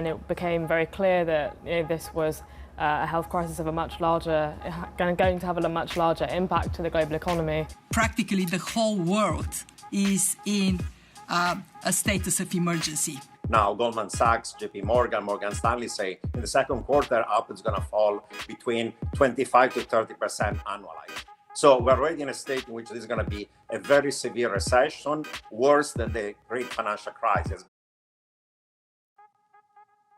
And it became very clear that this was a health crisis of a much larger, going to have a much larger impact to the global economy. Practically the whole world is in a status of emergency. Now, Goldman Sachs, JP Morgan, Morgan Stanley say in the second quarter, output is going to fall between 25 to 30% annualized. So we're already in a state in which this is going to be a very severe recession, worse than the great financial crisis.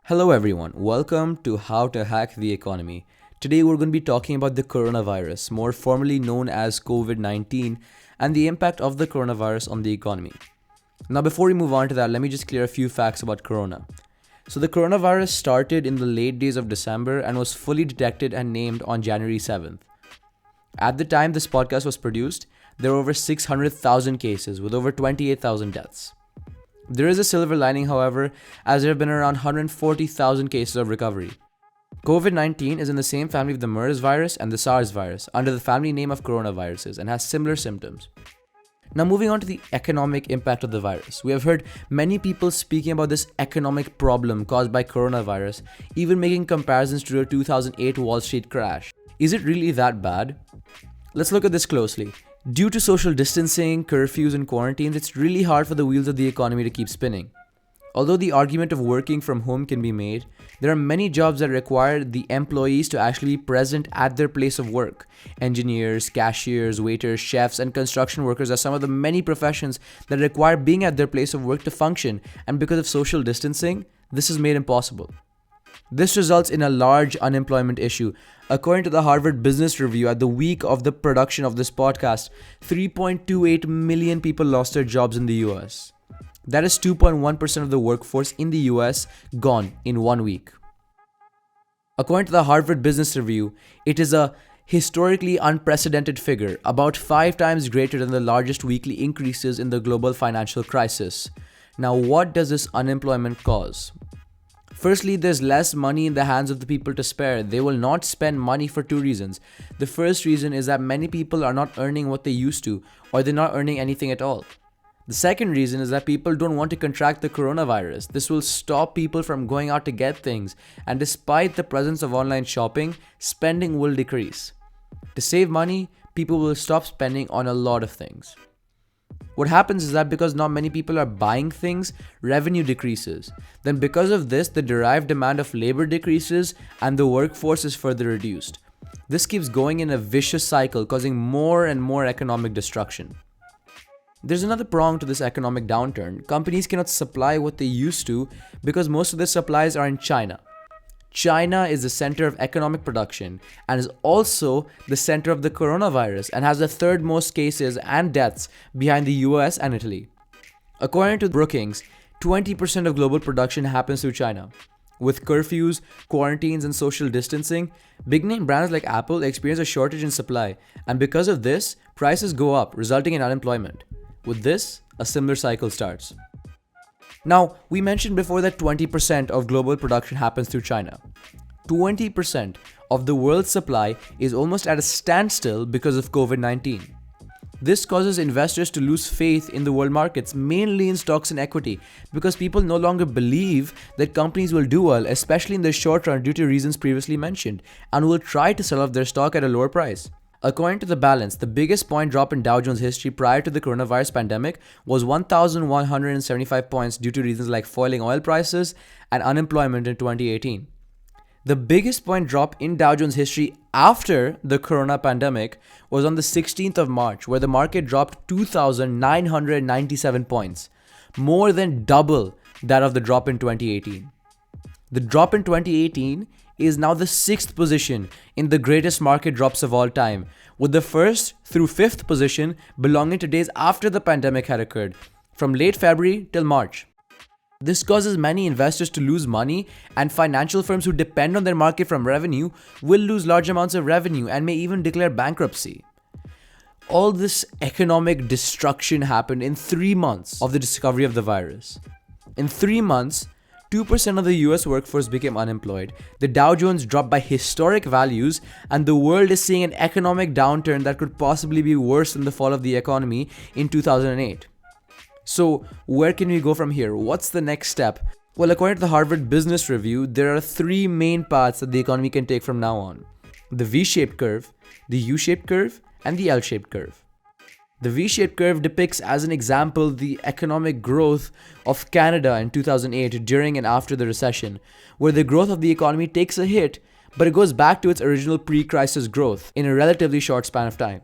Hello everyone, welcome to How to Hack the Economy. Today we're going to be talking about the coronavirus, more formally known as COVID-19, and the impact of the coronavirus on the economy. Now before we move on to that, let me just clear a few facts about corona. So the coronavirus started in the late days of December and was fully detected and named on January 7th. At the time this podcast was produced, there were over 600,000 cases with over 28,000 deaths. There is a silver lining, however, as there have been around 140,000 cases of recovery. COVID-19 is in the same family of the MERS virus and the SARS virus under the family name of coronaviruses and has similar symptoms. Now moving on to the economic impact of the virus. We have heard many people speaking about this economic problem caused by coronavirus, even making comparisons to the 2008 Wall Street crash. Is it really that bad? Let's look at this closely. Due to social distancing, curfews and quarantines, it's really hard for the wheels of the economy to keep spinning. Although the argument of working from home can be made, there are many jobs that require the employees to actually be present at their place of work. Engineers, cashiers, waiters, chefs, and construction workers are some of the many professions that require being at their place of work to function, and because of social distancing, this is made impossible. This results in a large unemployment issue. According to the Harvard Business Review, at the week of the production of this podcast, 3.28 million people lost their jobs in the US. That is 2.1% of the workforce in the US gone in 1 week. According to the Harvard Business Review, it is a historically unprecedented figure, about 5 times greater than the largest weekly increases in the global financial crisis. Now, what does this unemployment cause? Firstly, there's less money in the hands of the people to spare. They will not spend money for 2 reasons. The first reason is that many people are not earning what they used to, or they're not earning anything at all. The second reason is that people don't want to contract the coronavirus. This will stop people from going out to get things, and despite the presence of online shopping, spending will decrease. To save money, people will stop spending on a lot of things. What happens is that because not many people are buying things, revenue decreases. Then because of this, the derived demand of labor decreases and the workforce is further reduced. This keeps going in a vicious cycle, causing more and more economic destruction. There's another prong to this economic downturn. Companies cannot supply what they used to because most of their supplies are in China. China is the center of economic production and is also the center of the coronavirus and has the third most cases and deaths behind the US and Italy. According to Brookings, 20% of global production happens through China. With curfews, quarantines, and social distancing, big-name brands like Apple experience a shortage in supply, and because of this, prices go up, resulting in unemployment. With this, a similar cycle starts. Now, we mentioned before that 20% of global production happens through China. 20% of the world's supply is almost at a standstill because of COVID-19. This causes investors to lose faith in the world markets, mainly in stocks and equity, because people no longer believe that companies will do well, especially in the short run due to reasons previously mentioned, and will try to sell off their stock at a lower price. According to the balance, the biggest point drop in Dow Jones history prior to the coronavirus pandemic was 1,175 points due to reasons like falling oil prices and unemployment in 2018. The biggest point drop in Dow Jones history after the corona pandemic was on the 16th of March, where the market dropped 2,997 points, more than double that of the drop in 2018. The drop in 2018 is now the 6th position in the greatest market drops of all time, with the 1st through 5th position belonging to days after the pandemic had occurred, from late February till March. This causes many investors to lose money, and financial firms who depend on their market from revenue will lose large amounts of revenue and may even declare bankruptcy. All this economic destruction happened in 3 months of the discovery of the virus. In 3 months, 2% of the US workforce became unemployed, the Dow Jones dropped by historic values, and the world is seeing an economic downturn that could possibly be worse than the fall of the economy in 2008. So, where can we go from here? What's the next step? Well, according to the Harvard Business Review, there are three main paths that the economy can take from now on: the V-shaped curve, the U-shaped curve, and the L-shaped curve. The V-shaped curve depicts as an example the economic growth of Canada in 2008 during and after the recession, where the growth of the economy takes a hit, but it goes back to its original pre-crisis growth in a relatively short span of time.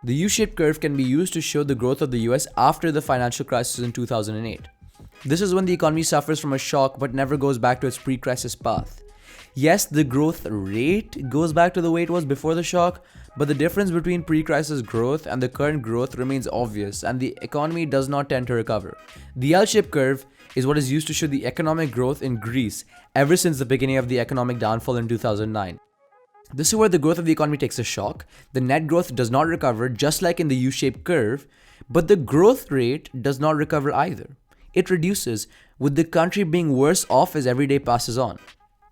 The U-shaped curve can be used to show the growth of the US after the financial crisis in 2008. This is when the economy suffers from a shock but never goes back to its pre-crisis path. Yes, the growth rate goes back to the way it was before the shock, but the difference between pre-crisis growth and the current growth remains obvious, and the economy does not tend to recover. The L-shaped curve is what is used to show the economic growth in Greece ever since the beginning of the economic downfall in 2009. This is where the growth of the economy takes a shock, the net growth does not recover just like in the U-shaped curve, but the growth rate does not recover either. It reduces, with the country being worse off as every day passes on.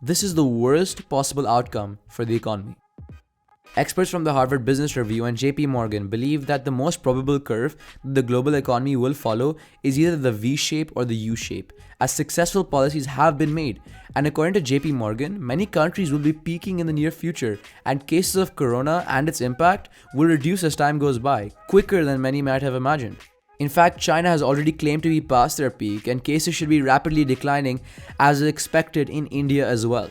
This is the worst possible outcome for the economy. Experts from the Harvard Business Review and JP Morgan believe that the most probable curve that the global economy will follow is either the V-shape or the U-shape, as successful policies have been made. And according to JP Morgan, many countries will be peaking in the near future, and cases of corona and its impact will reduce as time goes by, quicker than many might have imagined. In fact, China has already claimed to be past their peak, and cases should be rapidly declining as expected in India as well.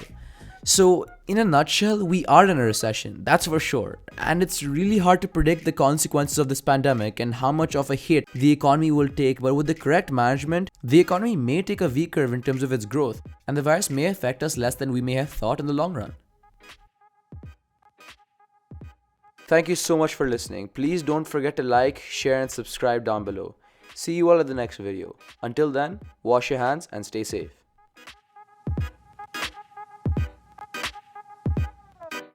So, in a nutshell, we are in a recession, that's for sure. And it's really hard to predict the consequences of this pandemic and how much of a hit the economy will take, but with the correct management, the economy may take a V-curve in terms of its growth, and the virus may affect us less than we may have thought in the long run. Thank you so much for listening. Please don't forget to like, share, and subscribe down below. See you all at the next video. Until then, wash your hands and stay safe.